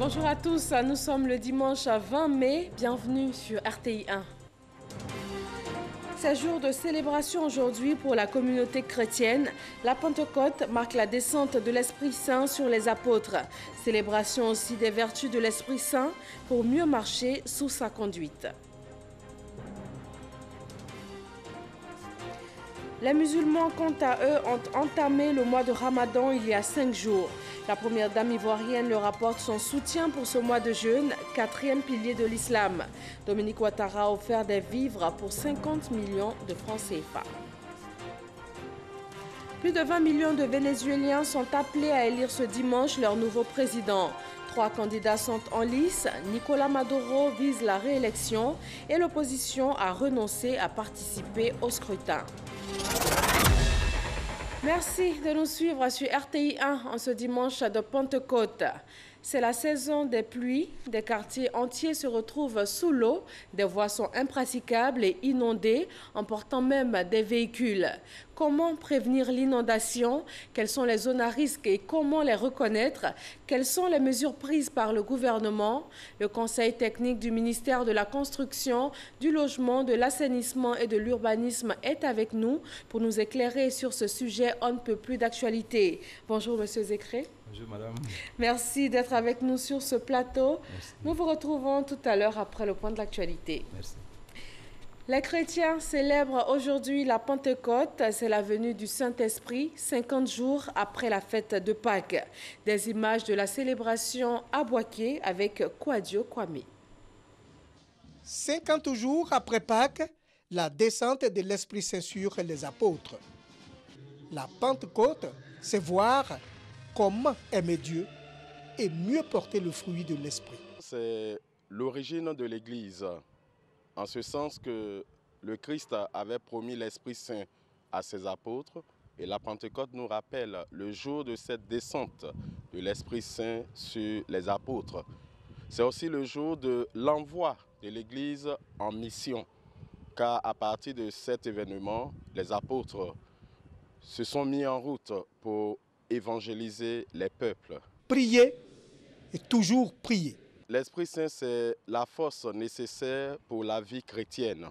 Bonjour à tous, nous sommes le dimanche 20 mai, bienvenue sur RTI 1. C'est jour de célébration aujourd'hui pour la communauté chrétienne. La Pentecôte marque la descente de l'Esprit Saint sur les apôtres. Célébration aussi des vertus de l'Esprit Saint pour mieux marcher sous sa conduite. Les musulmans, quant à eux, ont entamé le mois de Ramadan il y a 5 jours. La première dame ivoirienne leur apporte son soutien pour ce mois de jeûne, 4e pilier de l'islam. Dominique Ouattara a offert des vivres pour 50 millions de francs CFA. Plus de 20 millions de Vénézuéliens sont appelés à élire ce dimanche leur nouveau président. 3 candidats sont en lice. Nicolas Maduro vise la réélection et l'opposition a renoncé à participer au scrutin. Merci de nous suivre sur RTI 1 en ce dimanche de Pentecôte. C'est la saison des pluies, des quartiers entiers se retrouvent sous l'eau, des voies sont impraticables et inondées, emportant même des véhicules. Comment prévenir l'inondation? Quelles sont les zones à risque et comment les reconnaître? Quelles sont les mesures prises par le gouvernement? Le conseil technique du ministère de la Construction, du Logement, de l'Assainissement et de l'Urbanisme est avec nous pour nous éclairer sur ce sujet on ne peut plus d'actualité. Bonjour Monsieur Zécré. Bonjour madame. Merci d'être avec nous sur ce plateau. Merci. Nous vous retrouvons tout à l'heure après le point de l'actualité. Merci. Les chrétiens célèbrent aujourd'hui la Pentecôte, c'est la venue du Saint-Esprit, 50 jours après la fête de Pâques. Des images de la célébration à Boaké avec Kouadio Kwame. 50 jours après Pâques, la descente de l'Esprit Saint sur les apôtres. La Pentecôte, c'est voir comment aimer Dieu et mieux porter le fruit de l'Esprit. C'est l'origine de l'Église, en ce sens que le Christ avait promis l'Esprit Saint à ses apôtres et la Pentecôte nous rappelle le jour de cette descente de l'Esprit Saint sur les apôtres. C'est aussi le jour de l'envoi de l'Église en mission, car à partir de cet événement, les apôtres se sont mis en route pour évangéliser les peuples. Prier et toujours prier. L'Esprit Saint, c'est la force nécessaire pour la vie chrétienne.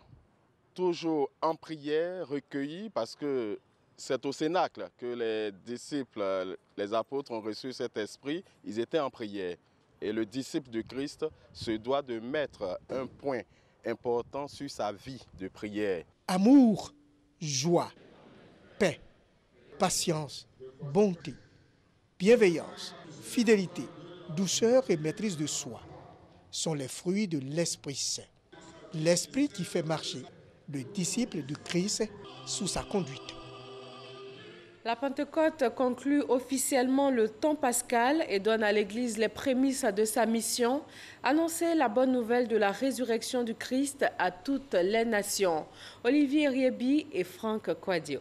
Toujours en prière, recueillis, parce que c'est au Cénacle que les disciples, les apôtres ont reçu cet esprit. Ils étaient en prière. Et le disciple de Christ se doit de mettre un point important sur sa vie de prière. Amour, joie, paix, patience, bonté, bienveillance, fidélité, douceur et maîtrise de soi sont les fruits de l'Esprit Saint. L'Esprit qui fait marcher le disciple de Christ sous sa conduite. La Pentecôte conclut officiellement le temps pascal et donne à l'Église les prémices de sa mission, annoncer la bonne nouvelle de la résurrection du Christ à toutes les nations. Olivier Riebi et Franck Kouadio.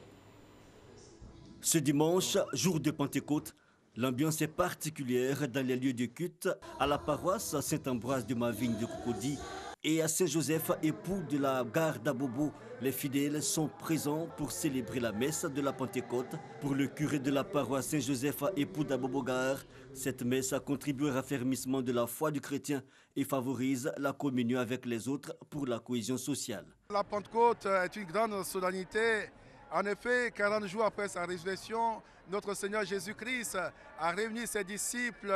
Ce dimanche, jour de Pentecôte, l'ambiance est particulière dans les lieux de culte à la paroisse Saint-Ambroise de Mavigne de Cocody et à Saint-Joseph, époux de la gare d'Abobo. Les fidèles sont présents pour célébrer la messe de la Pentecôte. Pour le curé de la paroisse Saint-Joseph, époux d'Abobo-Gare, cette messe contribue au raffermissement de la foi du chrétien et favorise la communion avec les autres pour la cohésion sociale. La Pentecôte est une grande solennité. En effet, 40 jours après sa résurrection, notre Seigneur Jésus-Christ a réuni ses disciples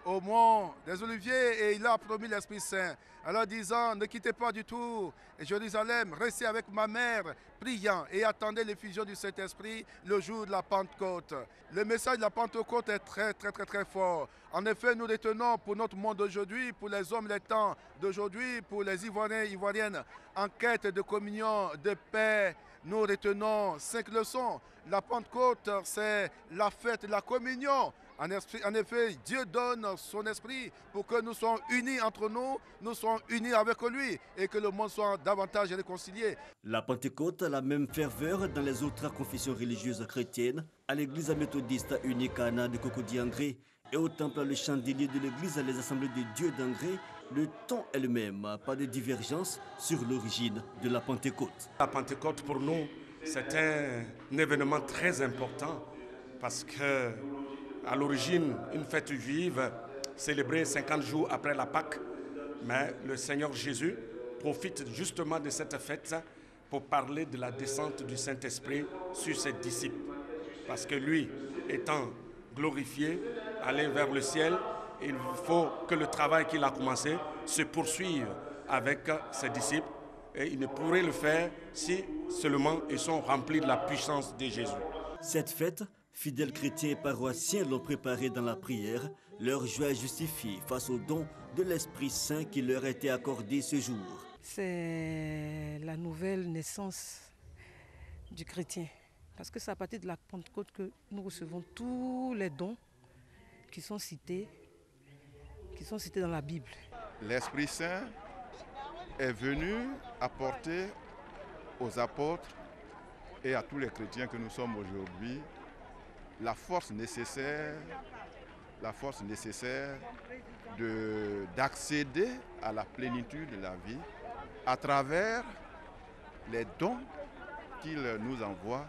au mont des Oliviers et il a promis l'Esprit Saint en leur disant: ne quittez pas du tout Jérusalem, restez avec ma mère, priant et attendez l'effusion du Saint-Esprit le jour de la Pentecôte. Le message de la Pentecôte est très fort. En effet, nous retenons pour notre monde d'aujourd'hui, pour les hommes et les temps d'aujourd'hui, pour les Ivoiriens et Ivoiriennes en quête de communion, de paix, nous retenons 5 leçons. La Pentecôte, c'est la fête de la communion. En effet, Dieu donne son esprit pour que nous soyons unis entre nous, nous soyons unis avec lui et que le monde soit davantage réconcilié. La Pentecôte a la même ferveur dans les autres confessions religieuses chrétiennes, à l'église méthodiste unique Anna de Cocody-Angré et au temple Le Chandelier de l'église Les Assemblées de Dieu d'Angré. Le ton est le même, pas de divergence sur l'origine de la Pentecôte. La Pentecôte pour nous, c'est un événement très important parce que à l'origine, une fête juive célébrer 50 jours après la Pâque, mais le Seigneur Jésus profite justement de cette fête pour parler de la descente du Saint-Esprit sur ses disciples. Parce que lui, étant glorifié, allé vers le ciel, il faut que le travail qu'il a commencé se poursuive avec ses disciples. Et il ne pourrait le faire si seulement ils sont remplis de la puissance de Jésus. Cette fête, fidèles chrétiens et paroissiens l'ont préparée dans la prière. Leur joie est justifiée face au don de l'Esprit Saint qui leur a été accordé ce jour. C'est la nouvelle naissance du chrétien. Parce que c'est à partir de la Pentecôte que nous recevons tous les dons qui sont cités dans la Bible. L'Esprit Saint est venu apporter aux apôtres et à tous les chrétiens que nous sommes aujourd'hui la force nécessaire d'accéder à la plénitude de la vie à travers les dons qu'il nous envoie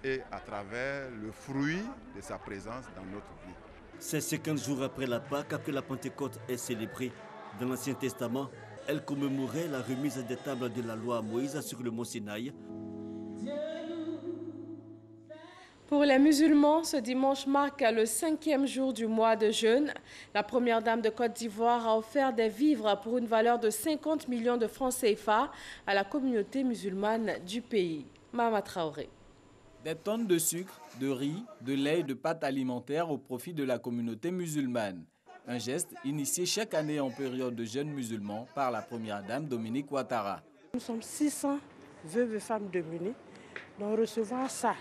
et à travers le fruit de sa présence dans notre vie. C'est 50 jours après la Pâque que la Pentecôte est célébrée. Dans l'Ancien Testament, elle commémorait la remise des tables de la loi à Moïse sur le mont Sinaï. Pour les musulmans, ce dimanche marque le 5e jour du mois de jeûne. La première dame de Côte d'Ivoire a offert des vivres pour une valeur de 50 millions de francs CFA à la communauté musulmane du pays. Mama Traoré. Des tonnes de sucre, de riz, de lait et de pâtes alimentaires au profit de la communauté musulmane. Un geste initié chaque année en période de jeûne musulman par la première dame Dominique Ouattara. Nous sommes 600 veuves et femmes démunies. Donc recevoir ça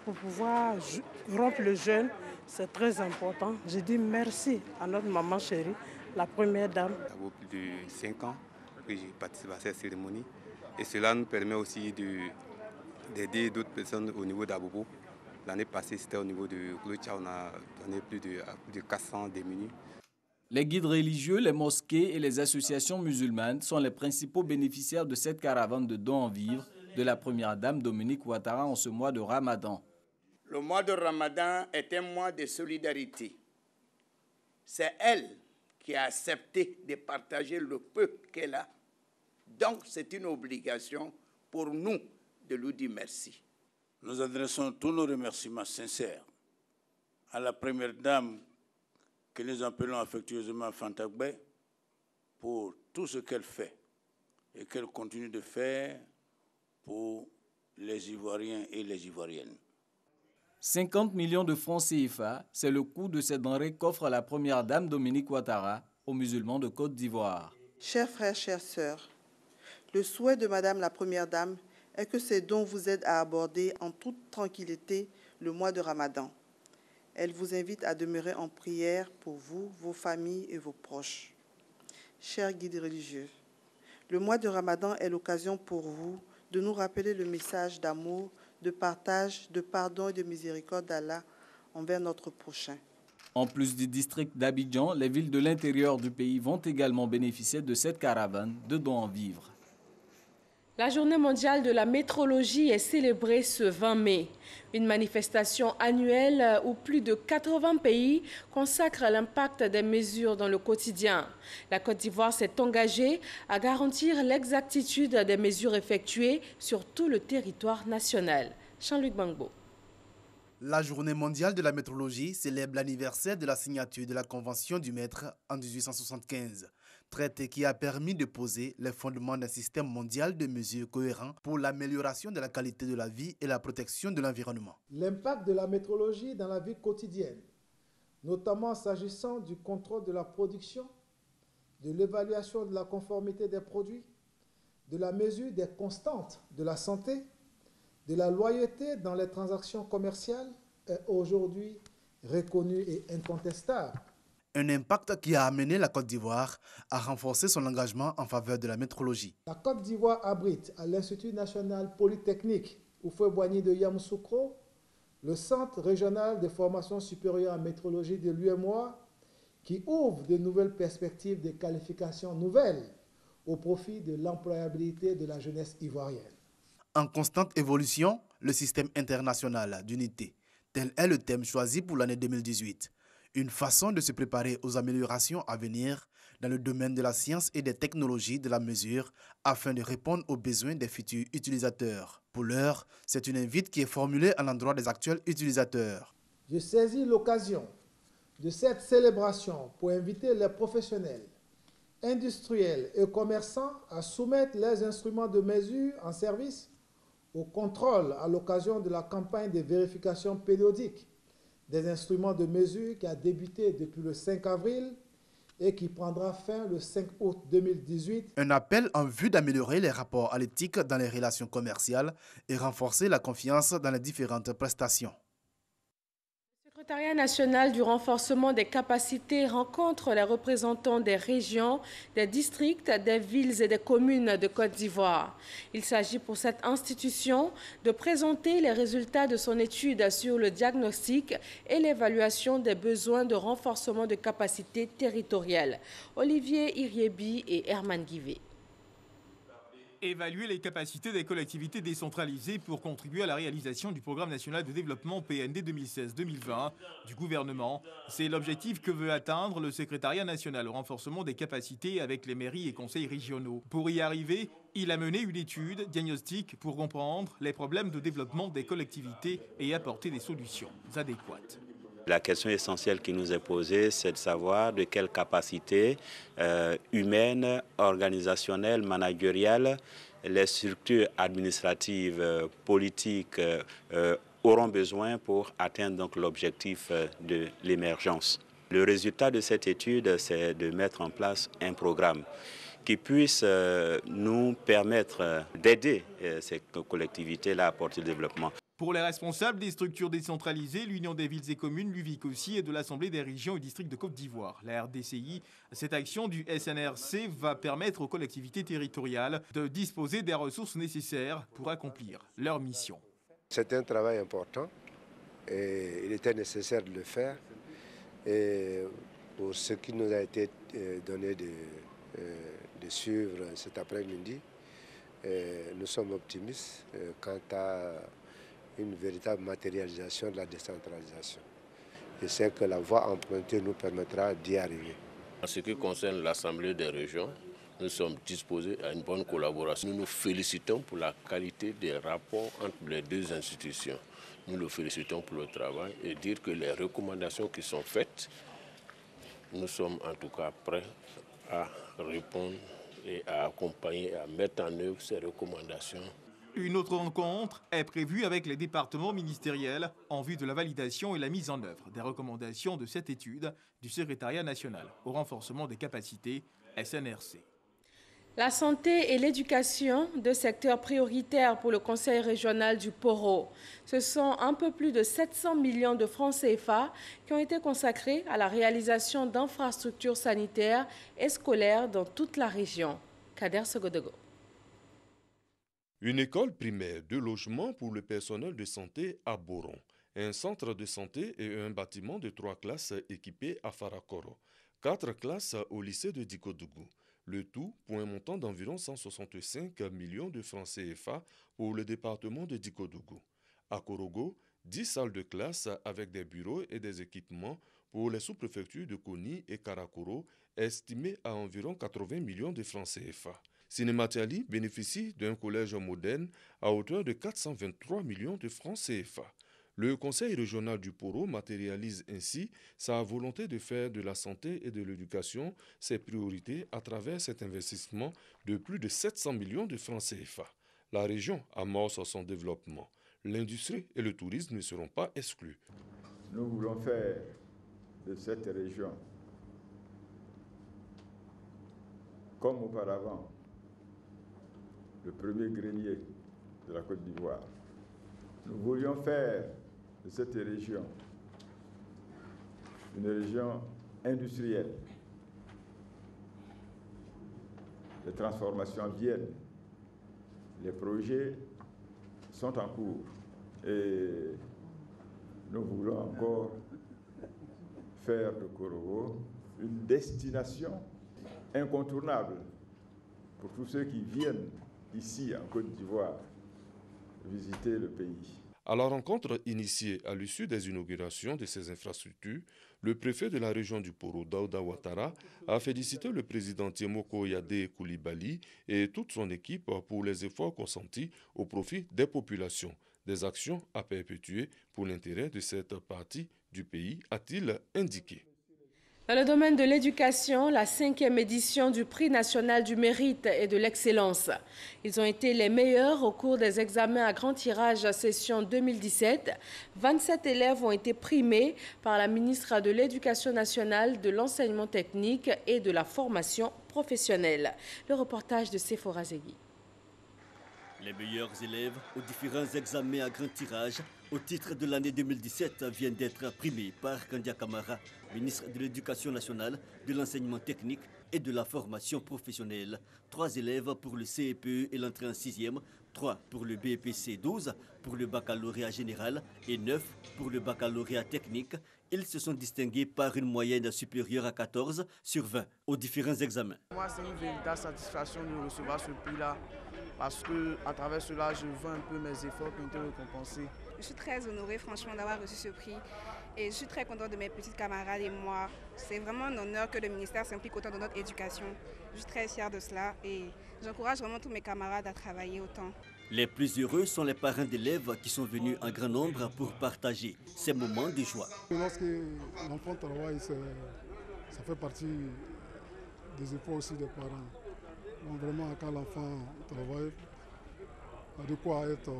pour pouvoir rompre le jeûne, c'est très important. Je dis merci à notre maman chérie, la première dame. Ça vaut plus de 5 ans que j'ai participé à cette cérémonie. Et cela nous permet aussi d'aider d'autres personnes au niveau d'Abobo. L'année passée, c'était au niveau de Clocha, on a donné plus de 400 démunis. Les guides religieux, les mosquées et les associations musulmanes sont les principaux bénéficiaires de cette caravane de dons en vivres de la première dame Dominique Ouattara en ce mois de Ramadan. Le mois de Ramadan est un mois de solidarité. C'est elle qui a accepté de partager le peu qu'elle a. Donc c'est une obligation pour nous de lui dire merci. Nous adressons tous nos remerciements sincères à la première dame que nous appelons affectueusement Fantagbe pour tout ce qu'elle fait et qu'elle continue de faire pour les Ivoiriens et les Ivoiriennes. 50 millions de francs CFA, c'est le coût de ces denrées qu'offre la première dame Dominique Ouattara aux musulmans de Côte d'Ivoire. Chers frères, chères sœurs, le souhait de Madame la Première Dame est que ces dons vous aident à aborder en toute tranquillité le mois de Ramadan. Elle vous invite à demeurer en prière pour vous, vos familles et vos proches. Chers guides religieux, le mois de Ramadan est l'occasion pour vous de nous rappeler le message d'amour, de partage, de pardon et de miséricorde d'Allah envers notre prochain. En plus du district d'Abidjan, les villes de l'intérieur du pays vont également bénéficier de cette caravane de dons en vivres. La journée mondiale de la métrologie est célébrée ce 20 mai. Une manifestation annuelle où plus de 80 pays consacrent l'impact des mesures dans le quotidien. La Côte d'Ivoire s'est engagée à garantir l'exactitude des mesures effectuées sur tout le territoire national. Jean-Luc Bangbo. La journée mondiale de la métrologie célèbre l'anniversaire de la signature de la Convention du Mètre en 1875. Traité qui a permis de poser les fondements d'un système mondial de mesures cohérent pour l'amélioration de la qualité de la vie et la protection de l'environnement. L'impact de la métrologie dans la vie quotidienne, notamment s'agissant du contrôle de la production, de l'évaluation de la conformité des produits, de la mesure des constantes de la santé, de la loyauté dans les transactions commerciales, est aujourd'hui reconnu et incontestable. Un impact qui a amené la Côte d'Ivoire à renforcer son engagement en faveur de la métrologie. La Côte d'Ivoire abrite à l'Institut national polytechnique Houphouët-Boigny de Yamoussoukro le Centre régional de formation supérieure en métrologie de l'UMOA qui ouvre de nouvelles perspectives de qualifications nouvelles au profit de l'employabilité de la jeunesse ivoirienne. En constante évolution, le système international d'unité, tel est le thème choisi pour l'année 2018. Une façon de se préparer aux améliorations à venir dans le domaine de la science et des technologies de la mesure afin de répondre aux besoins des futurs utilisateurs. Pour l'heure, c'est une invite qui est formulée à l'endroit des actuels utilisateurs. Je saisis l'occasion de cette célébration pour inviter les professionnels, industriels et commerçants à soumettre les instruments de mesure en service au contrôle à l'occasion de la campagne de vérification périodique des instruments de mesure qui a débuté depuis le 5 avril et qui prendra fin le 5 août 2018. Un appel en vue d'améliorer les rapports à l'éthique dans les relations commerciales et renforcer la confiance dans les différentes prestations. Le secrétariat national du renforcement des capacités rencontre les représentants des régions, des districts, des villes et des communes de Côte d'Ivoire. Il s'agit pour cette institution de présenter les résultats de son étude sur le diagnostic et l'évaluation des besoins de renforcement de capacités territoriales. Olivier Iriebi et Herman Guivet. Évaluer les capacités des collectivités décentralisées pour contribuer à la réalisation du Programme national de développement PND 2016-2020 du gouvernement, c'est l'objectif que veut atteindre le secrétariat national au renforcement des capacités avec les mairies et conseils régionaux. Pour y arriver, il a mené une étude diagnostique pour comprendre les problèmes de développement des collectivités et apporter des solutions adéquates. La question essentielle qui nous est posée, c'est de savoir de quelles capacités humaines, organisationnelles, managériales, les structures administratives, politiques auront besoin pour atteindre donc l'objectif de l'émergence. Le résultat de cette étude, c'est de mettre en place un programme qui puisse nous permettre d'aider ces collectivités-là à apporter le développement. Pour les responsables des structures décentralisées, l'Union des villes et communes, l'UVIC aussi, et de l'Assemblée des régions et districts de Côte d'Ivoire, la RDCI, cette action du SNRC va permettre aux collectivités territoriales de disposer des ressources nécessaires pour accomplir leur mission. C'est un travail important et il était nécessaire de le faire. Et pour ce qui nous a été donné de suivre cet après-midi, nous sommes optimistes quant à une véritable matérialisation de la décentralisation. Je sais que la voie empruntée nous permettra d'y arriver. En ce qui concerne l'Assemblée des régions, nous sommes disposés à une bonne collaboration. Nous nous félicitons pour la qualité des rapports entre les deux institutions. Nous le félicitons pour le travail et dire que les recommandations qui sont faites, nous sommes en tout cas prêts à répondre et à accompagner, à mettre en œuvre ces recommandations. Une autre rencontre est prévue avec les départements ministériels en vue de la validation et la mise en œuvre des recommandations de cette étude du secrétariat national au renforcement des capacités SNRC. La santé et l'éducation, deux secteurs prioritaires pour le Conseil régional du Poro. Ce sont un peu plus de 700 millions de francs CFA qui ont été consacrés à la réalisation d'infrastructures sanitaires et scolaires dans toute la région. Kader Sogodogo. Une école primaire, 2 logements pour le personnel de santé à Boron, un centre de santé et un bâtiment de 3 classes équipés à Farakoro, 4 classes au lycée de Dikodougou. Le tout pour un montant d'environ 165 millions de francs CFA pour le département de Dikodougou. À Korogo, 10 salles de classe avec des bureaux et des équipements pour les sous-préfectures de Koni et Karakoro, estimés à environ 80 millions de francs CFA. Sinématiali bénéficie d'un collège moderne à hauteur de 423 millions de francs CFA. Le Conseil régional du Poro matérialise ainsi sa volonté de faire de la santé et de l'éducation ses priorités à travers cet investissement de plus de 700 millions de francs CFA. La région amorce son développement. L'industrie et le tourisme ne seront pas exclus. Nous voulons faire de cette région, comme auparavant, le premier grenier de la Côte d'Ivoire. Nous voulions faire de cette région une région industrielle. Les transformations viennent, les projets sont en cours et nous voulons encore faire de Korogo une destination incontournable pour tous ceux qui viennent ici en Côte d'Ivoire visiter le pays. À la rencontre initiée à l'issue des inaugurations de ces infrastructures, le préfet de la région du Poro, Daouda Ouattara, a félicité le président Tiemoko Yade Koulibaly et toute son équipe pour les efforts consentis au profit des populations. Des actions à perpétuer pour l'intérêt de cette partie du pays, a-t-il indiqué. Dans le domaine de l'éducation, la 5e édition du Prix national du mérite et de l'excellence. Ils ont été les meilleurs au cours des examens à grand tirage session 2017. 27 élèves ont été primés par la ministre de l'Éducation nationale, de l'enseignement technique et de la formation professionnelle. Le reportage de Sephora Zegui. Les meilleurs élèves aux différents examens à grand tirage au titre de l'année 2017 viennent d'être primés par Kandia Kamara, ministre de l'Éducation nationale, de l'enseignement technique et de la formation professionnelle. 3 élèves pour le CEPE et l'entrée en 6e, 3 pour le BPC 12, pour le baccalauréat général et 9 pour le baccalauréat technique. Ils se sont distingués par une moyenne supérieure à 14 sur 20 aux différents examens. Moi, c'est une véritable satisfaction de recevoir ce prix-là parce qu'à travers cela, je vois un peu mes efforts qui ont été récompensés. Je suis très honorée franchement d'avoir reçu ce prix et je suis très contente de mes petites camarades et moi. C'est vraiment un honneur que le ministère s'implique autant dans notre éducation. Je suis très fière de cela et j'encourage vraiment tous mes camarades à travailler autant. Les plus heureux sont les parents d'élèves qui sont venus en grand nombre pour partager ces moments de joie. Lorsque l'enfant travaille, ça fait partie des efforts aussi des parents. Donc vraiment, quand l'enfant travaille, il y a de quoi être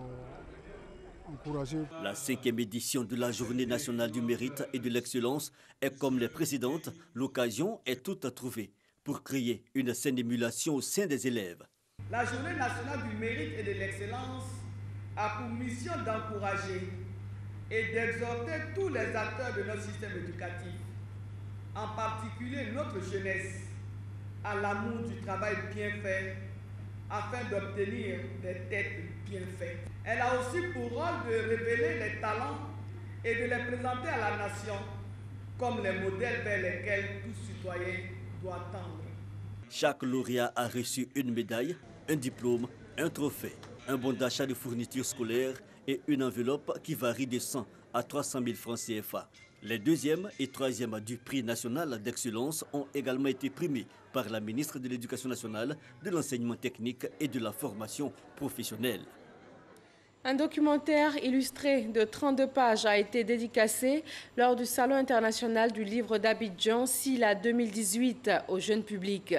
encouragé. La 5e édition de la Journée nationale du mérite et de l'excellence est comme les précédentes. L'occasion est toute trouvée pour créer une saine émulation au sein des élèves. La Journée nationale du mérite et de l'excellence a pour mission d'encourager et d'exhorter tous les acteurs de notre système éducatif, en particulier notre jeunesse, à l'amour du travail bien fait, afin d'obtenir des têtes bien faites. Elle a aussi pour rôle de révéler les talents et de les présenter à la nation comme les modèles vers lesquels tout citoyen doit tendre. Chaque lauréat a reçu une médaille, un diplôme, un trophée, un bon d'achat de fournitures scolaires et une enveloppe qui varie de 100 à 300 000 francs CFA. Les 2e et 3e du prix national d'excellence ont également été primés par la ministre de l'Éducation nationale, de l'enseignement technique et de la formation professionnelle. Un documentaire illustré de 32 pages a été dédicacé lors du Salon international du livre d'Abidjan, SILA 2018, au jeune public.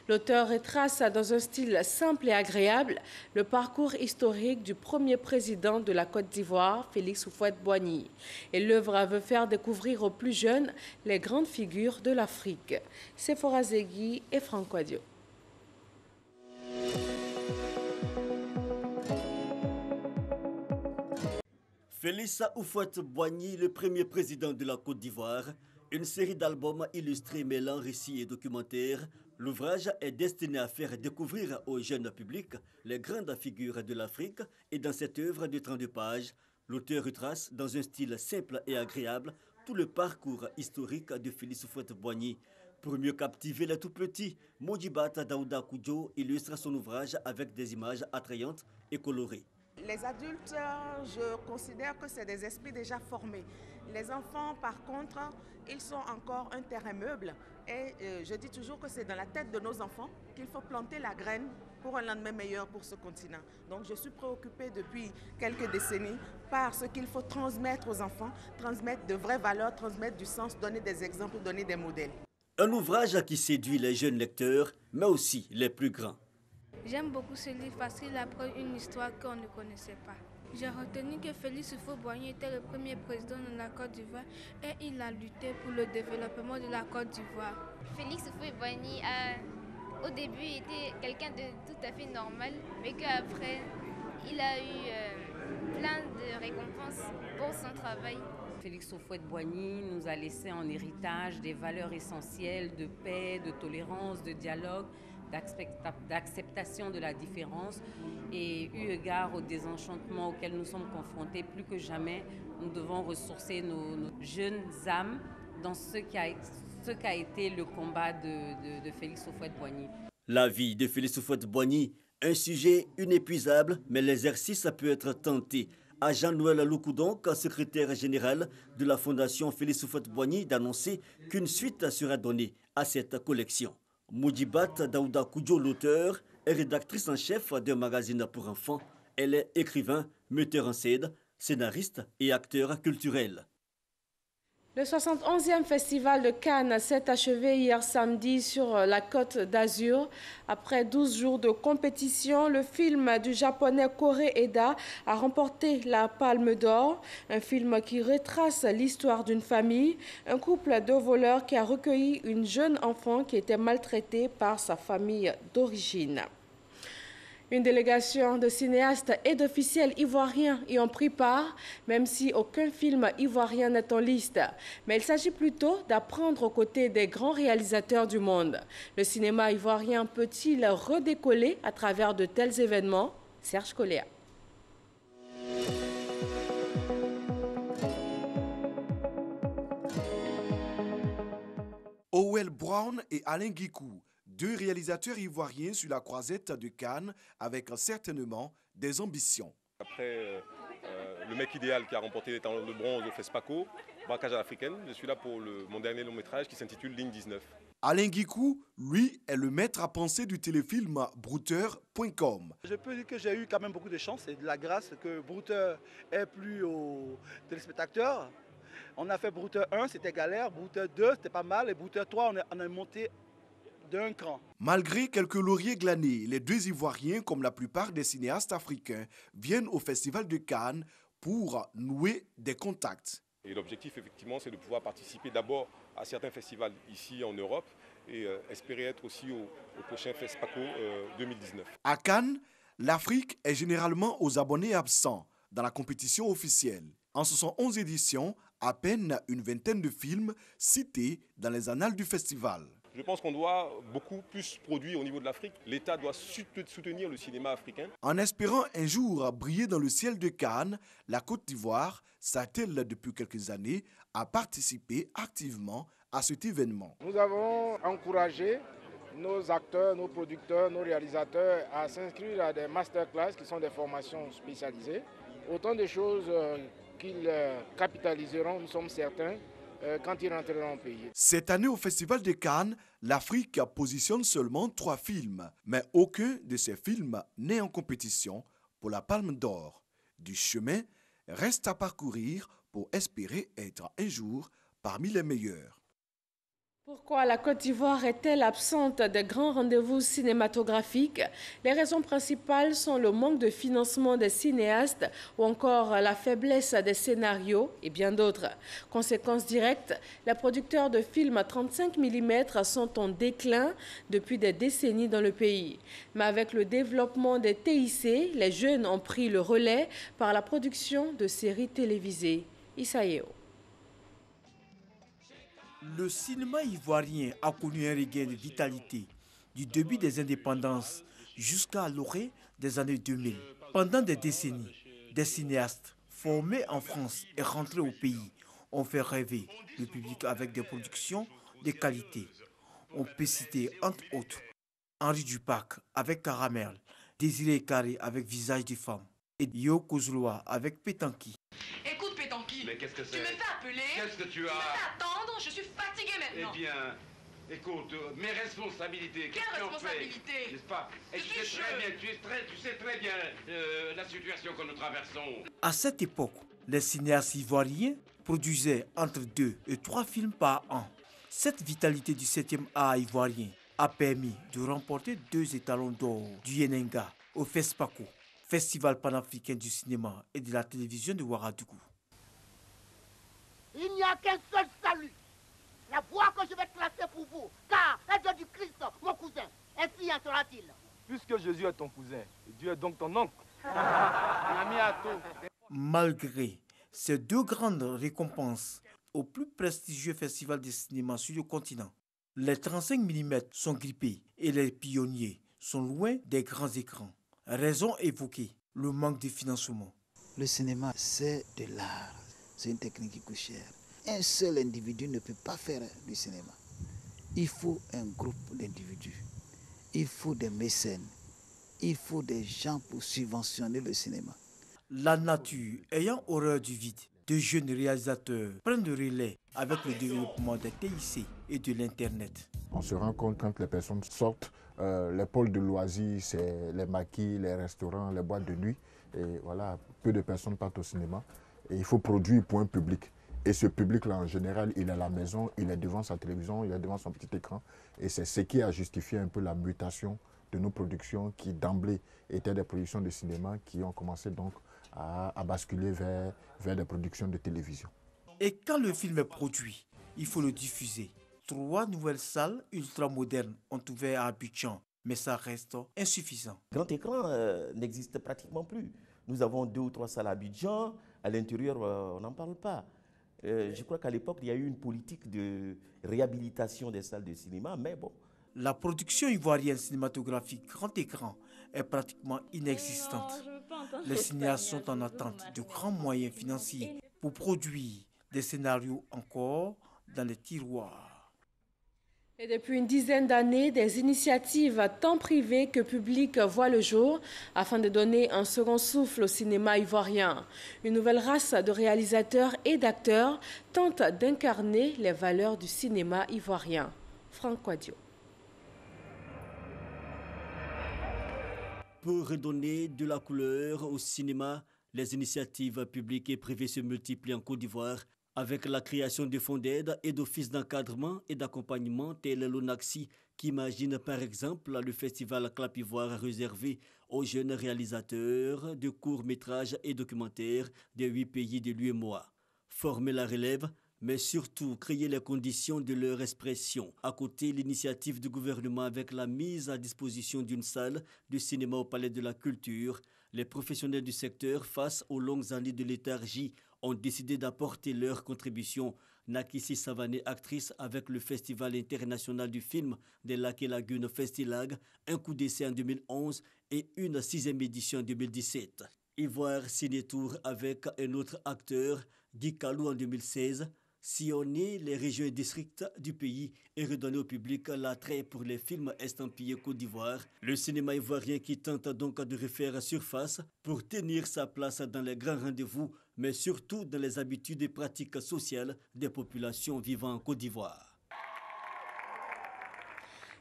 L'auteur retrace dans un style simple et agréable le parcours historique du premier président de la Côte d'Ivoire, Félix Houphouët-Boigny. Et l'œuvre veut faire découvrir aux plus jeunes les grandes figures de l'Afrique. Sephora Zegui et Franck Wadio. Félix Houphouët-Boigny, le premier président de la Côte d'Ivoire, une série d'albums illustrés mêlant récits et documentaires. L'ouvrage est destiné à faire découvrir au jeune public les grandes figures de l'Afrique et dans cette œuvre de 32 pages, l'auteur retrace dans un style simple et agréable tout le parcours historique de Félix Houphouët-Boigny. Pour mieux captiver les tout-petits, Modibat Daouda Koudjo illustre son ouvrage avec des images attrayantes et colorées. Les adultes, je considère que c'est des esprits déjà formés. Les enfants, par contre, ils sont encore un terrain meuble. Et je dis toujours que c'est dans la tête de nos enfants qu'il faut planter la graine pour un lendemain meilleur pour ce continent. Donc je suis préoccupée depuis quelques décennies par ce qu'il faut transmettre aux enfants, transmettre de vraies valeurs, transmettre du sens, donner des exemples, donner des modèles. Un ouvrage qui séduit les jeunes lecteurs, mais aussi les plus grands. J'aime beaucoup ce livre parce qu'il apprend une histoire qu'on ne connaissait pas. J'ai retenu que Félix Houphouët-Boigny était le premier président de la Côte d'Ivoire et il a lutté pour le développement de la Côte d'Ivoire. Félix Houphouët-Boigny au début était quelqu'un de tout à fait normal, mais qu'après il a eu plein de récompenses pour son travail. Félix Houphouët-Boigny nous a laissé en héritage des valeurs essentielles de paix, de tolérance, de dialogue, d'acceptation de la différence, et eu égard au désenchantement auquel nous sommes confrontés, plus que jamais, nous devons ressourcer nos jeunes âmes dans ce qu'a été le combat de Félix Houphouët-Boigny. La vie de Félix Houphouët-Boigny, un sujet inépuisable, mais l'exercice peut être tenté à Jean-Noël Loukoudonk, secrétaire général de la Fondation Félix Houphouët-Boigny, d'annoncer qu'une suite sera donnée à cette collection. Moudibat Daouda Koudjo, l'auteur, est rédactrice en chef d'un magazine pour enfants. Elle est écrivain, metteur en scène, scénariste et acteur culturel. Le 71e festival de Cannes s'est achevé hier samedi sur la Côte d'Azur. Après 12 jours de compétition, le film du japonais Kore Eda a remporté la Palme d'Or. Un film qui retrace l'histoire d'une famille, un couple de voleurs qui a recueilli une jeune enfant qui était maltraitée par sa famille d'origine. Une délégation de cinéastes et d'officiels ivoiriens y ont pris part, même si aucun film ivoirien n'est en liste. Mais il s'agit plutôt d'apprendre aux côtés des grands réalisateurs du monde. Le cinéma ivoirien peut-il redécoller à travers de tels événements? Serge Coléa. Howell Brown et Alain Guikou, deux réalisateurs ivoiriens sur la croisette de Cannes avec certainement des ambitions. Après le mec idéal qui a remporté les talons de bronze au FESPACO, Braquage à l'africaine, je suis là pour mon dernier long métrage qui s'intitule Ligne 19. Alain Guikou, lui, est le maître à penser du téléfilm Brouteur.com. Je peux dire que j'ai eu quand même beaucoup de chance et de la grâce que Brouteur ait plu aux téléspectateurs. On a fait Brouteur 1, c'était galère, Brouteur 2, c'était pas mal, et Brouteur 3, on a monté d'un cran. Malgré quelques lauriers glanés, les deux Ivoiriens, comme la plupart des cinéastes africains, viennent au Festival de Cannes pour nouer des contacts. Et l'objectif, effectivement, c'est de pouvoir participer d'abord à certains festivals ici en Europe et espérer être aussi au prochain FESPACO 2019. À Cannes, l'Afrique est généralement aux abonnés absents dans la compétition officielle. En 71 éditions, à peine une vingtaine de films cités dans les annales du festival. Je pense qu'on doit beaucoup plus produire au niveau de l'Afrique. L'État doit soutenir le cinéma africain. En espérant un jour briller dans le ciel de Cannes, la Côte d'Ivoire s'attelle depuis quelques années à participer activement à cet événement. Nous avons encouragé nos acteurs, nos producteurs, nos réalisateurs à s'inscrire à des masterclass qui sont des formations spécialisées. Autant de choses qu'ils capitaliseront, nous sommes certains, quand ils rentreront au pays. Cette année au Festival de Cannes, l'Afrique positionne seulement 3 films, mais aucun de ces films n'est en compétition pour la Palme d'Or. Du chemin reste à parcourir pour espérer être un jour parmi les meilleurs. Pourquoi la Côte d'Ivoire est-elle absente des grands rendez-vous cinématographiques? Les raisons principales sont le manque de financement des cinéastes ou encore la faiblesse des scénarios et bien d'autres. Conséquence directe, les producteurs de films à 35 mm sont en déclin depuis des décennies dans le pays. Mais avec le développement des TIC, les jeunes ont pris le relais par la production de séries télévisées. Isaïo. Le cinéma ivoirien a connu un regain de vitalité du début des indépendances jusqu'à l'orée des années 2000. Pendant des décennies, des cinéastes formés en France et rentrés au pays ont fait rêver le public avec des productions de qualité. On peut citer entre autres Henri Dupac avec Caramel, Désiré Carré avec Visage de femme et Yo Kozloa avec Pétanqui. Écoute Pétanqui, mais qu'est-ce que c'est? Tu me fais appeler, qu'est-ce que tu as? Tu me fais attendre, je suis fatiguée maintenant. Eh bien, écoute, mes responsabilités, qu'est-ce Quelle qu'on responsabilité? fait? N'est-ce pas? Et tu sais très bien la situation que nous traversons. À cette époque, les cinéastes ivoiriens produisaient entre 2 et 3 films par an. Cette vitalité du 7e art ivoirien a permis de remporter 2 étalons d'or du Yenenga au FESPACO, Festival panafricain du cinéma et de la télévision de Ouagadougou. Il n'y a qu'un seul salut, la voie que je vais tracer pour vous, car est Dieu du Christ, mon cousin, ainsi en sera-t-il. Puisque Jésus est ton cousin, Dieu est donc ton oncle. Ami à tout. Malgré ces 2 grandes récompenses au plus prestigieux festival de cinéma sur le continent, les 35 mm sont grippés et les pionniers sont loin des grands écrans. Raison évoquée, le manque de financement. Le cinéma, c'est de l'art. C'est une technique qui coûte cher. Un seul individu ne peut pas faire du cinéma. Il faut un groupe d'individus. Il faut des mécènes. Il faut des gens pour subventionner le cinéma. La nature ayant horreur du vide, de jeunes réalisateurs prennent le relais avec le développement des TIC et de l'Internet. On se rend compte quand les personnes sortent, les pôles de loisirs, c'est les maquis, les restaurants, les boîtes de nuit. Et voilà, peu de personnes partent au cinéma. Et il faut produire pour un public. Et ce public-là, en général, il est à la maison, il est devant sa télévision, il est devant son petit écran. Et c'est ce qui a justifié un peu la mutation de nos productions qui, d'emblée, étaient des productions de cinéma qui ont commencé donc à basculer vers des productions de télévision. Et quand le film est produit, il faut le diffuser. 3 nouvelles salles ultramodernes ont ouvert à Abidjan, mais ça reste insuffisant. Grand écran n'existe pratiquement plus. Nous avons 2 ou 3 salles à Abidjan, à l'intérieur on n'en parle pas. Je crois qu'à l'époque, il y a eu une politique de réhabilitation des salles de cinéma, mais bon. La production ivoirienne cinématographique grand écran est pratiquement inexistante. Les cinéastes sont en attente de grands moyens financiers pour produire des scénarios encore dans les tiroirs. Et depuis une dizaine d'années, des initiatives tant privées que publiques voient le jour afin de donner un second souffle au cinéma ivoirien. Une nouvelle race de réalisateurs et d'acteurs tente d'incarner les valeurs du cinéma ivoirien. Franck Quadio. Pour redonner de la couleur au cinéma, les initiatives publiques et privées se multiplient en Côte d'Ivoire avec la création de fonds d'aide et d'offices d'encadrement et d'accompagnement tels l'ONAXI qui imagine par exemple le festival Clap Ivoire réservé aux jeunes réalisateurs de courts-métrages et documentaires des 8 pays de l'UEMOA. Former la relève, mais surtout créer les conditions de leur expression. À côté, l'initiative du gouvernement avec la mise à disposition d'une salle de cinéma au Palais de la Culture, les professionnels du secteur, face aux longues années de léthargie, ont décidé d'apporter leur contribution. Nakissi Savané, actrice avec le Festival international du film des Lacs et Lagunes Festilag, un coup d'essai en 2011 et une 6e édition en 2017. Ivoire Cinétour avec un autre acteur, Guy Kalou en 2016, sillonner les régions et districts du pays et redonner au public l'attrait pour les films estampillés Côte d'Ivoire. Le cinéma ivoirien qui tente donc de refaire surface pour tenir sa place dans les grands rendez-vous, mais surtout dans les habitudes et pratiques sociales des populations vivant en Côte d'Ivoire.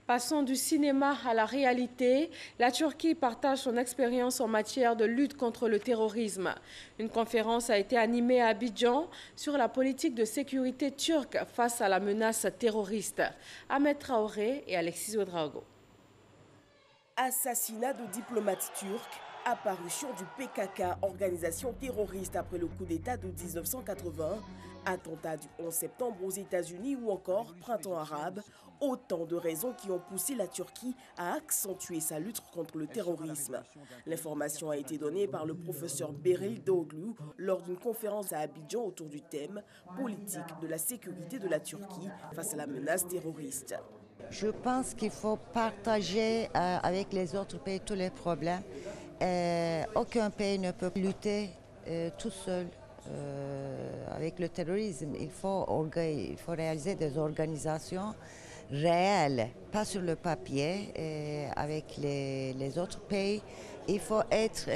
Passons du cinéma à la réalité. La Turquie partage son expérience en matière de lutte contre le terrorisme. Une conférence a été animée à Abidjan sur la politique de sécurité turque face à la menace terroriste. Ahmed Traoré et Alexis Ouedraogo. Assassinat de diplomates turcs, apparition du PKK, organisation terroriste après le coup d'État de 1980, attentat du 11 septembre aux États-Unis ou encore printemps arabe, autant de raisons qui ont poussé la Turquie à accentuer sa lutte contre le terrorisme. L'information a été donnée par le professeur Beril Doğulu lors d'une conférence à Abidjan autour du thème « Politique de la sécurité de la Turquie face à la menace terroriste ». Je pense qu'il faut partager avec les autres pays tous les problèmes. Aucun pays ne peut lutter tout seul avec le terrorisme. Il faut réaliser des organisations réelles, pas sur le papier, avec les autres pays. Il faut être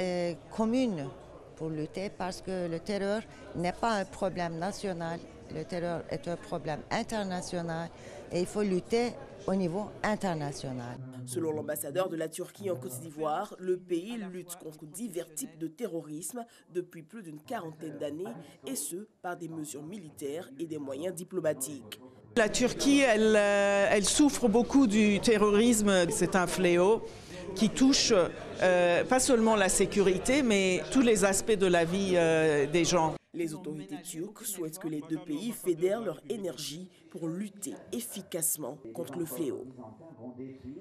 commune pour lutter parce que le terror n'est pas un problème national. Le terror est un problème international et il faut lutter au niveau international. Selon l'ambassadeur de la Turquie en Côte d'Ivoire, le pays lutte contre divers types de terrorisme depuis plus d'une quarantaine d'années, et ce, par des mesures militaires et des moyens diplomatiques. La Turquie, elle souffre beaucoup du terrorisme. C'est un fléau qui touche pas seulement la sécurité, mais tous les aspects de la vie des gens. Les autorités turques souhaitent que les deux pays fédèrent leur énergie pour lutter efficacement contre le fléau.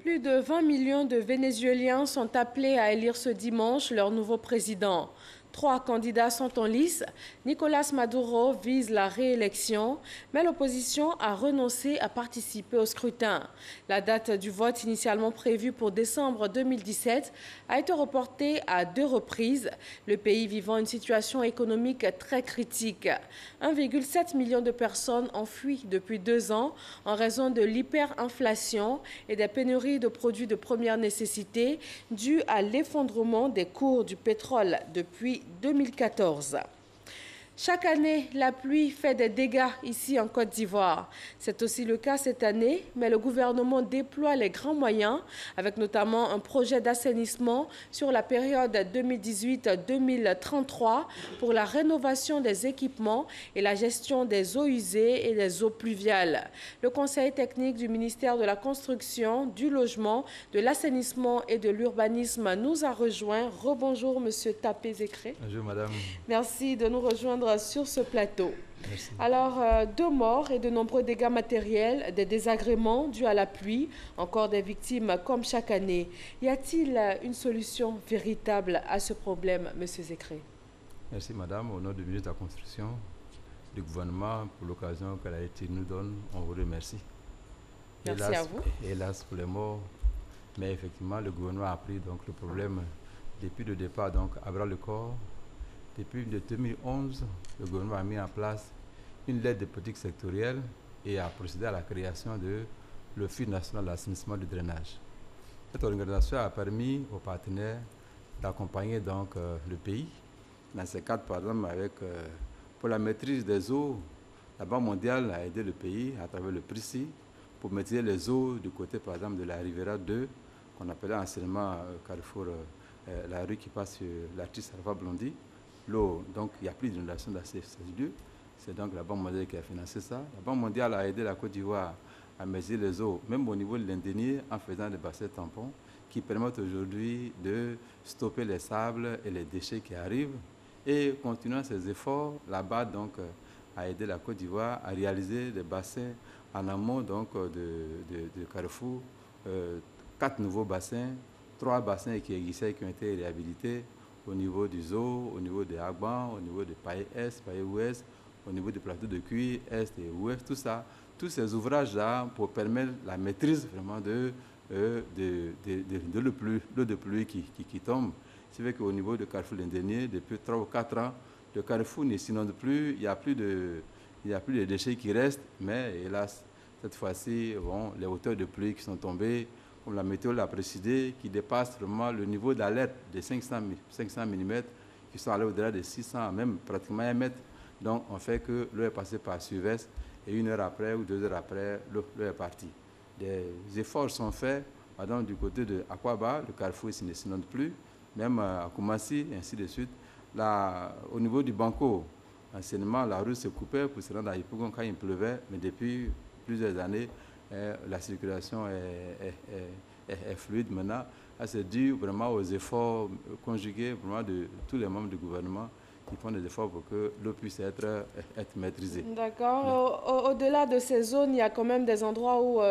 Plus de 20 millions de Vénézuéliens sont appelés à élire ce dimanche leur nouveau président. 3 candidats sont en lice. Nicolas Maduro vise la réélection, mais l'opposition a renoncé à participer au scrutin. La date du vote initialement prévue pour décembre 2017 a été reportée à 2 reprises, le pays vivant une situation économique très critique. 1,7 million de personnes ont fui depuis 2 ans en raison de l'hyperinflation et des pénuries de produits de première nécessité dues à l'effondrement des cours du pétrole depuis depuis 2014. Chaque année, la pluie fait des dégâts ici en Côte d'Ivoire. C'est aussi le cas cette année, mais le gouvernement déploie les grands moyens, avec notamment un projet d'assainissement sur la période 2018-2033 pour la rénovation des équipements et la gestion des eaux usées et des eaux pluviales. Le conseil technique du ministère de la Construction, du Logement, de l'Assainissement et de l'Urbanisme nous a rejoints. Rebonjour, Monsieur Tapé-Zécré. Bonjour, madame. Merci de nous rejoindre sur ce plateau. Merci. Alors, 2 morts et de nombreux dégâts matériels, des désagréments dus à la pluie, encore des victimes comme chaque année. Y a-t-il une solution véritable à ce problème, Monsieur Zécré? Merci, madame. Au nom du ministre de la Construction, du gouvernement, pour l'occasion que la été nous donne, on vous remercie. Merci à vous. Hélas pour les morts, mais effectivement, le gouvernement a pris donc, le problème depuis le départ, donc à bras le corps. Depuis 2011, le gouvernement a mis en place une lettre de politique sectorielle et a procédé à la création de l'Office national d'assainissement du drainage. Cette organisation a permis aux partenaires d'accompagner donc le pays. Dans ce cadre, par exemple, pour la maîtrise des eaux, la Banque mondiale a aidé le pays à travers le PRICI pour maîtriser les eaux du côté, par exemple, de la Rivera 2, qu'on appelait anciennement Carrefour, la rue qui passe sur l'artiste Alpha Blondy. L'eau, donc il n'y a plus d'inondation dans ces lieux. C'est donc la Banque mondiale qui a financé ça. La Banque mondiale a aidé la Côte d'Ivoire à mesurer les eaux, même au niveau de l'Indénier, en faisant des bassins tampons qui permettent aujourd'hui de stopper les sables et les déchets qui arrivent. Et continuant ces efforts, là-bas donc a aidé la Côte d'Ivoire à réaliser des bassins en amont donc de Carrefour, 4 nouveaux bassins, 3 bassins qui existaient qui ont été réhabilités au niveau du Zoo, au niveau de Agban, au niveau de Paye Est, Paye Ouest, au niveau du plateau de Cuy, Est et Ouest, tout ça, tous ces ouvrages-là pour permettre la maîtrise vraiment de l'eau de pluie qui tombe. C'est vrai qu'au niveau de Carrefour l'Indénier, depuis 3 ou 4 ans, le Carrefour ne s'inonde plus, il n'y a plus de déchets qui restent, mais hélas, cette fois-ci, bon, les hauteurs de pluie qui sont tombées, comme la météo l'a précisé, qui dépasse vraiment le niveau d'alerte de 500 mm, qui sont allés au-delà de 600, même pratiquement 1 mètre. Donc, on fait que l'eau est passée par Sud-Ouest et 1 heure après ou 2 heures après, l'eau est partie. Des efforts sont faits, pardon, du côté de Akwaba, le Carrefour ici ne s'inonde plus, même à Koumassi, et ainsi de suite. Là, au niveau du Banco, anciennement, la rue se coupait pour se rendre à Yopougon quand il pleuvait, mais depuis plusieurs années, la circulation est fluide maintenant. C'est dû vraiment aux efforts conjugués vraiment de tous les membres du gouvernement qui font des efforts pour que l'eau puisse être maîtrisée. D'accord. Au-delà de ces zones, il y a quand même des endroits où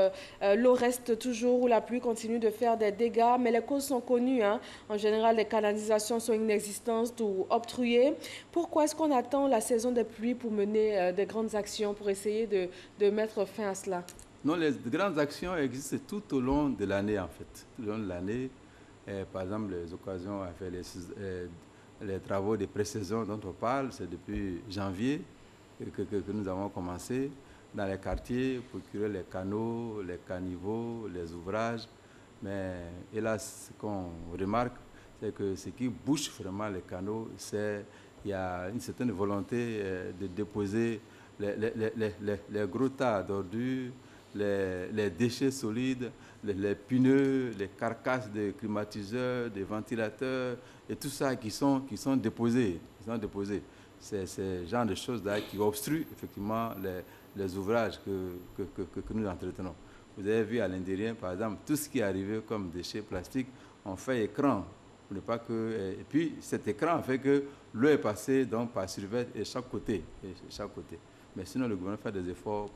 l'eau reste toujours, où la pluie continue de faire des dégâts, mais les causes sont connues. Hein. En général, les canalisations sont inexistantes ou obstruées. Pourquoi est-ce qu'on attend la saison des pluies pour mener des grandes actions, pour essayer de mettre fin à cela? Non, les grandes actions existent tout au long de l'année, en fait. Tout au long de l'année, par exemple, les occasions à faire les travaux de pré-saison dont on parle, c'est depuis janvier que nous avons commencé dans les quartiers pour curer les canaux, les caniveaux, les ouvrages. Mais hélas, ce qu'on remarque, c'est que ce qui bouche vraiment les canaux, c'est qu'il y a une certaine volonté de déposer les gros tas d'ordures, les déchets solides, les pneus, les carcasses des climatiseurs, des ventilateurs, et tout ça qui sont déposés. C'est ce genre de choses là qui obstruent effectivement les ouvrages que nous entretenons. Vous avez vu à l'Indérien, par exemple, tout ce qui est arrivé comme déchets plastiques, on fait écran. Pour ne pas que, et puis cet écran fait que l'eau est passée donc, par survêt et chaque côté. Mais sinon, le gouvernement fait des efforts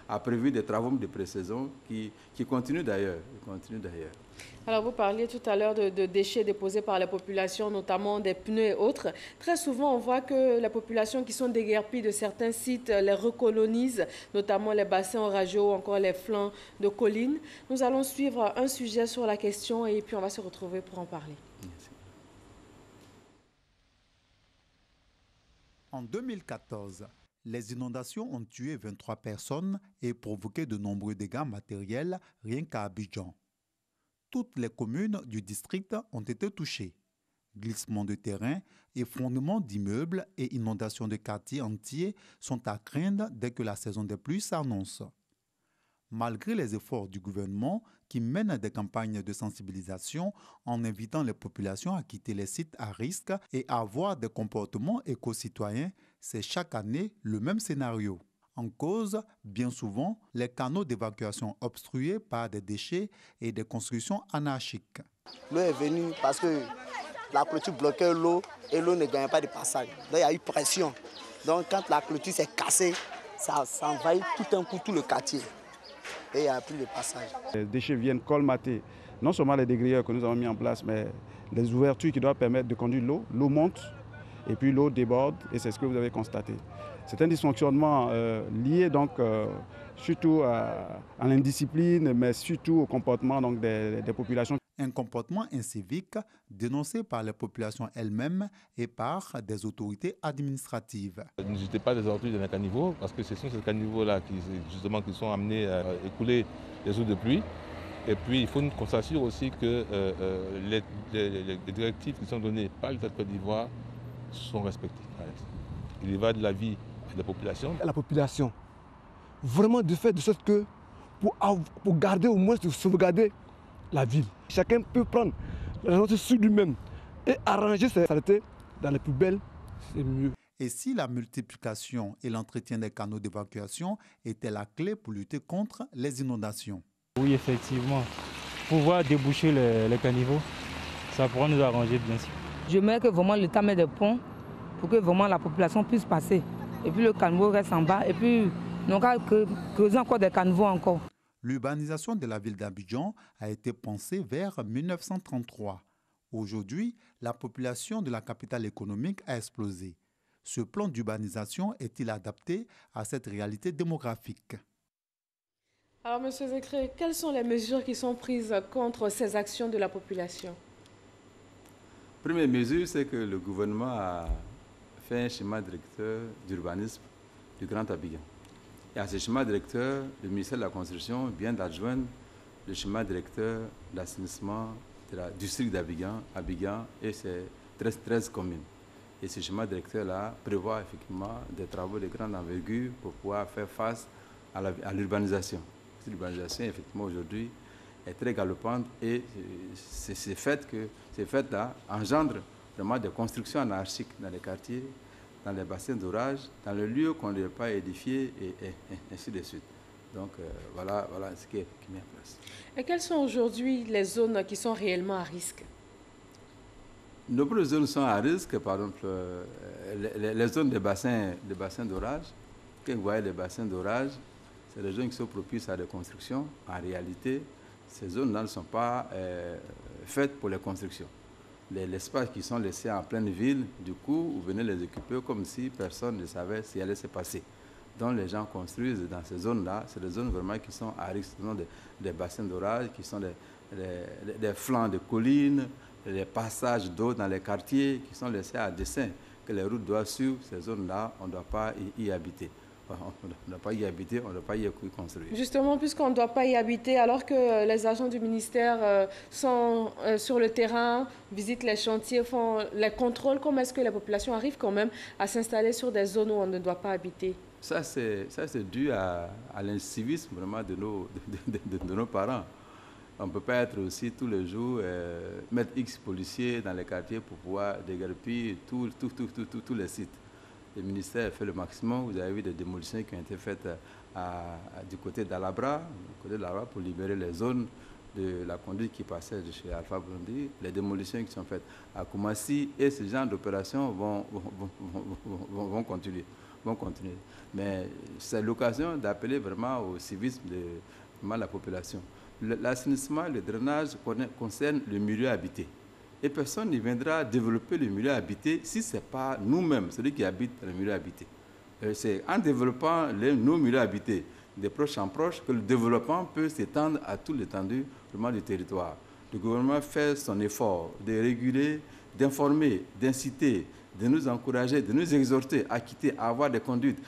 a prévu des travaux de pré-saison qui continuent d'ailleurs. Alors, vous parliez tout à l'heure de déchets déposés par la population, notamment des pneus et autres. Très souvent, on voit que les populations qui sont déguerpies de certains sites les recolonisent, notamment les bassins orageux ou encore les flancs de collines. Nous allons suivre un sujet sur la question et puis on va se retrouver pour en parler. Merci. En 2014, les inondations ont tué 23 personnes et provoqué de nombreux dégâts matériels rien qu'à Abidjan. Toutes les communes du district ont été touchées. Glissements de terrain, effondrement d'immeubles et inondations de quartiers entiers sont à craindre dès que la saison des pluies s'annonce. Malgré les efforts du gouvernement qui mène des campagnes de sensibilisation en invitant les populations à quitter les sites à risque et à avoir des comportements éco-citoyens, c'est chaque année le même scénario. En cause, bien souvent, les canaux d'évacuation obstrués par des déchets et des constructions anarchiques. L'eau est venue parce que la clôture bloquait l'eau et l'eau ne gagnait pas de passage. Donc il y a eu pression. Donc quand la clôture s'est cassée, ça envahit tout un coup tout le quartier. Et il n'y a plus de passage. Les déchets viennent colmater non seulement les dégrayeurs que nous avons mis en place, mais les ouvertures qui doivent permettre de conduire l'eau. L'eau monte et puis l'eau déborde et c'est ce que vous avez constaté. C'est un dysfonctionnement lié donc surtout à l'indiscipline, mais surtout au comportement donc, des populations. Un comportement incivique dénoncé par les populations elles-mêmes et par des autorités administratives. Ne jetez pas des ordures dans les caniveaux parce que ce sont ces caniveaux-là qui sont amenés à écouler les eaux de pluie. Et puis il faut qu'on s'assure aussi que les directives qui sont données par l'État de Côte d'Ivoire sont respectées. Il y va de la vie de la population. La population, vraiment de fait de sorte que pour garder au moins, pour sauvegarder la ville. Chacun peut prendre la note sur lui-même et arranger ses saletés dans les poubelles, c'est mieux. Et si la multiplication et l'entretien des canaux d'évacuation étaient la clé pour lutter contre les inondations? Oui, effectivement. Pouvoir déboucher les caniveaux, ça pourra nous arranger bien sûr. Je mets que vraiment l'État met des ponts pour que vraiment la population puisse passer. Et puis le caniveau reste en bas et puis nous avons creusé encore des caniveaux encore. L'urbanisation de la ville d'Abidjan a été pensée vers 1933. Aujourd'hui, la population de la capitale économique a explosé. Ce plan d'urbanisation est-il adapté à cette réalité démographique? Alors, M. Zécré, quelles sont les mesures qui sont prises contre ces actions de la population? Première mesure, c'est que le gouvernement a fait un schéma directeur d'urbanisme du Grand Abidjan. Et à ce schéma directeur, le ministère de la Construction vient d'adjoindre le schéma directeur d'assainissement du district d'Abidjan et ses 13 communes. Et ce schéma directeur-là prévoit effectivement des travaux de grande envergure pour pouvoir faire face à l'urbanisation. L'urbanisation, effectivement, aujourd'hui, est très galopante et ces faits-là engendrent vraiment des constructions anarchiques dans les quartiers, dans les bassins d'orage, dans les lieux qu'on ne doit pas édifier et ainsi de suite. Donc voilà ce qui est mis en place. Et quelles sont aujourd'hui les zones qui sont réellement à risque? Nombreuses zones sont à risque, par exemple les zones des bassins d'orage. Quand vous voyez les bassins d'orage, c'est des zones qui sont propices à des constructions. En réalité, ces zones-là ne sont pas faites pour les constructions. Les espaces qui sont laissés en pleine ville, du coup, vous venez les occuper comme si personne ne savait ce qui allait se passer. Donc les gens construisent dans ces zones-là, c'est des zones vraiment qui sont à risque, ce sont des bassins d'orage, qui sont des flancs de collines, les passages d'eau dans les quartiers qui sont laissés à dessein, que les routes doivent suivre. Ces zones-là, on ne doit pas y habiter. On ne doit pas y habiter, on ne doit pas y construire. Justement, puisqu'on ne doit pas y habiter, alors que les agents du ministère sont sur le terrain, visitent les chantiers, font les contrôles, comment est-ce que la population arrive quand même à s'installer sur des zones où on ne doit pas habiter? Ça, c'est dû à l'incivisme vraiment de nos parents. On ne peut pas être aussi tous les jours, mettre X policiers dans les quartiers pour pouvoir déguerpir tous les sites. Le ministère fait le maximum. Vous avez vu des démolitions qui ont été faites du côté d'Alabra, pour libérer les zones de la conduite qui passait de chez Alpha Blondy. Les démolitions qui sont faites à Koumassi et ce genre d'opérations vont continuer. Mais c'est l'occasion d'appeler vraiment au civisme de la population. L'assainissement, le drainage concerne le milieu habité. Et personne ne viendra développer le milieu habité si ce n'est pas nous-mêmes, celui qui habite le milieu habité. C'est en développant nos milieux habités, de proche en proche, que le développement peut s'étendre à toute l'étendue du territoire. Le gouvernement fait son effort de réguler, d'informer, d'inciter, de nous encourager, de nous exhorter à quitter, à avoir des conduites,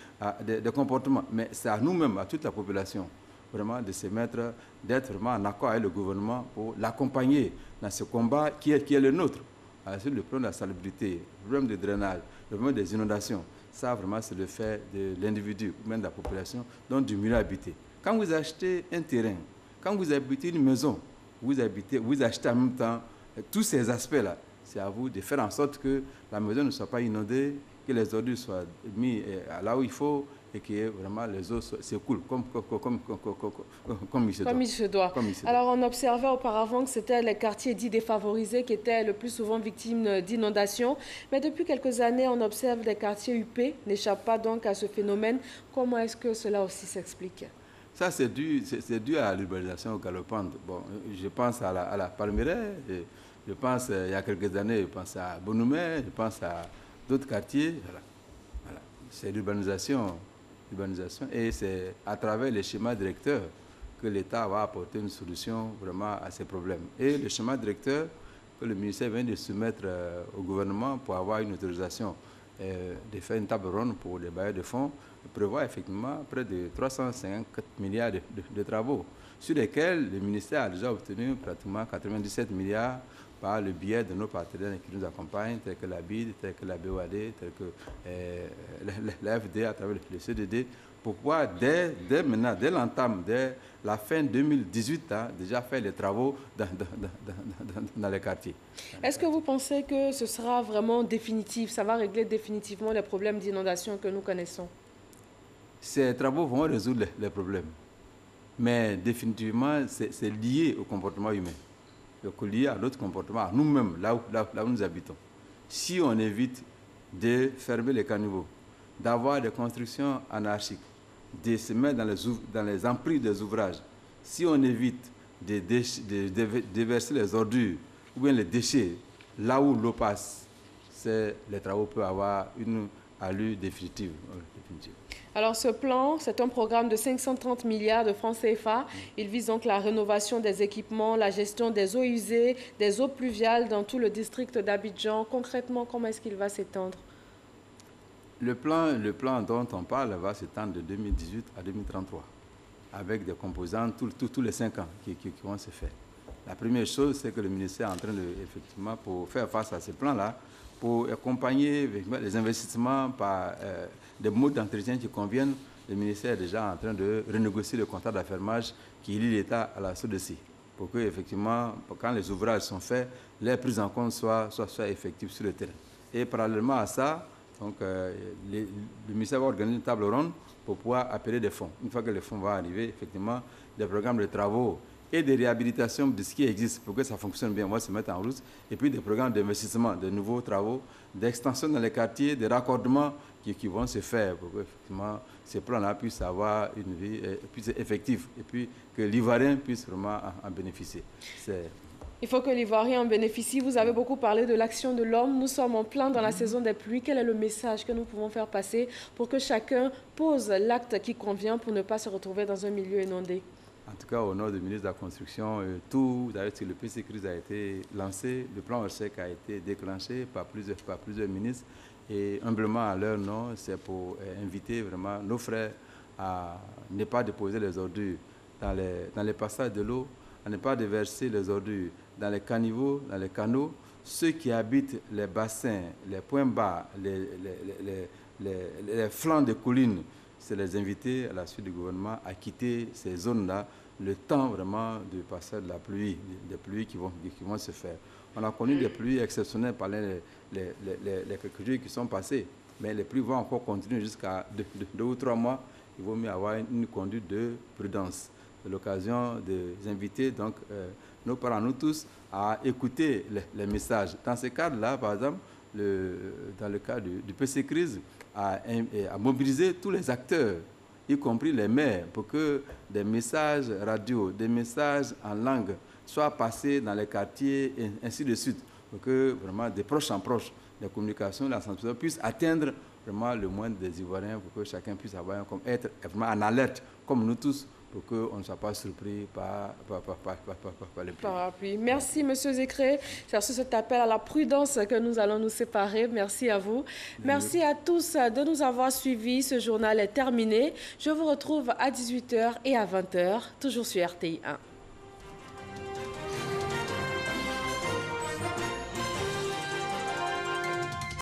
des comportements. Mais c'est à nous-mêmes, à toute la population, vraiment de se mettre, d'être vraiment en accord avec le gouvernement pour l'accompagner dans ce combat qui est le nôtre. Ensuite, le problème de la salubrité, le problème de drainage, le problème des inondations, ça vraiment c'est le fait de l'individu ou même de la population, donc du milieu habité. Quand vous achetez un terrain, quand vous habitez une maison, vous achetez en même temps tous ces aspects-là. C'est à vous de faire en sorte que la maison ne soit pas inondée, que les ordures soient mis là où il faut et que vraiment les eaux s'écoulent comme il se doit. Alors on observait auparavant que c'était les quartiers dits défavorisés qui étaient le plus souvent victimes d'inondations. Mais depuis quelques années, on observe des quartiers huppés n'échappent pas donc à ce phénomène. Comment est-ce que cela aussi s'explique? Ça, c'est dû à l'urbanisation galopante. Bon, je pense à la Palmeraie, je pense, il y a quelques années, je pense à Bonoumé, je pense à d'autres quartiers. Voilà. C'est l'urbanisation. Et c'est à travers les schémas directeurs que l'État va apporter une solution vraiment à ces problèmes. Et le schéma directeur que le ministère vient de soumettre au gouvernement pour avoir une autorisation de faire une table ronde pour les bailleurs de fonds, prévoit effectivement près de 354 milliards de travaux, sur lesquels le ministère a déjà obtenu pratiquement 97 milliards par le biais de nos partenaires qui nous accompagnent, tels que la BID, tels que la BOAD, tels que l'AFD à travers le CDD, pour pouvoir dès maintenant, dès l'entame, dès la fin 2018, déjà faire les travaux dans les quartiers. Est-ce que vous pensez que ce sera vraiment définitif, ça va régler définitivement les problèmes d'inondation que nous connaissons? Ces travaux vont résoudre les problèmes, mais définitivement, c'est lié au comportement humain. Lié à notre comportement, à nous-mêmes, là où nous habitons. Si on évite de fermer les caniveaux, d'avoir des constructions anarchiques, de se mettre dans les emprises des ouvrages, si on évite de déverser les ordures ou bien les déchets là où l'eau passe, les travaux peuvent avoir une allure définitive. Alors ce plan, c'est un programme de 530 milliards de francs CFA. Il vise donc la rénovation des équipements, la gestion des eaux usées, des eaux pluviales dans tout le district d'Abidjan. Concrètement, comment est-ce qu'il va s'étendre? Le plan dont on parle va s'étendre de 2018 à 2033, avec des composants tous les 5 ans qui vont se faire. La première chose, c'est que le ministère est en train de, effectivement, pour faire face à ce plan-là, pour accompagner les investissements par des modes d'entretien qui conviennent, le ministère est déjà en train de renégocier le contrat d'affermage qui lie l'État à la SODECI, pour que, effectivement, quand les ouvrages sont faits, les prises en compte soient effectives sur le terrain. Et parallèlement à ça, donc, le ministère va organiser une table ronde pour pouvoir appeler des fonds. Une fois que les fonds vont arriver, effectivement, des programmes de travaux et de réhabilitation de ce qui existe pour que ça fonctionne bien, on va se mettre en route. Et puis des programmes d'investissement, de nouveaux travaux, d'extension dans les quartiers, de raccordements qui vont se faire pour que effectivement, ces plans-là puissent avoir une vie plus effective et puis que l'Ivoirien puisse vraiment en bénéficier. Il faut que l'Ivoirien en bénéficie. Vous avez beaucoup parlé de l'action de l'homme. Nous sommes en plein dans la saison des pluies. Quel est le message que nous pouvons faire passer pour que chacun pose l'acte qui convient pour ne pas se retrouver dans un milieu inondé? En tout cas, au nom du ministre de la Construction, tout, le PC Crise a été lancé, le plan ORSEC a été déclenché par plusieurs ministres. Et humblement, à leur nom, c'est pour inviter vraiment nos frères à ne pas déposer les ordures dans les passages de l'eau, à ne pas déverser les ordures dans les caniveaux, dans les canaux. Ceux qui habitent les bassins, les points bas, les flancs de collines, c'est les inviter à la suite du gouvernement à quitter ces zones-là le temps vraiment du passage de la pluie, des pluies qui vont se faire. On a connu des pluies exceptionnelles pendant les quelques jours qui sont passés, mais les pluies vont encore continuer jusqu'à 2 ou 3 mois. Il vaut mieux avoir une conduite de prudence. C'est l'occasion de inviter donc nos parents, nous tous, à écouter les messages. Dans ce cadre-là, par exemple, dans le cadre du PC Crise, à mobiliser tous les acteurs, y compris les maires, pour que des messages radio, des messages en langue soient passés dans les quartiers et ainsi de suite, pour que vraiment de proche en proche, la communication, la sensibilisation puissent atteindre vraiment le moindre des Ivoiriens, pour que chacun puisse être vraiment en alerte, comme nous tous, pour qu'on ne soit pas surpris par les pluies. Merci, M. Zécré. C'est sur cet appel à la prudence que nous allons nous séparer. Merci à vous. Merci à tous de nous avoir suivis. Ce journal est terminé. Je vous retrouve à 18h et à 20h, toujours sur RTI 1.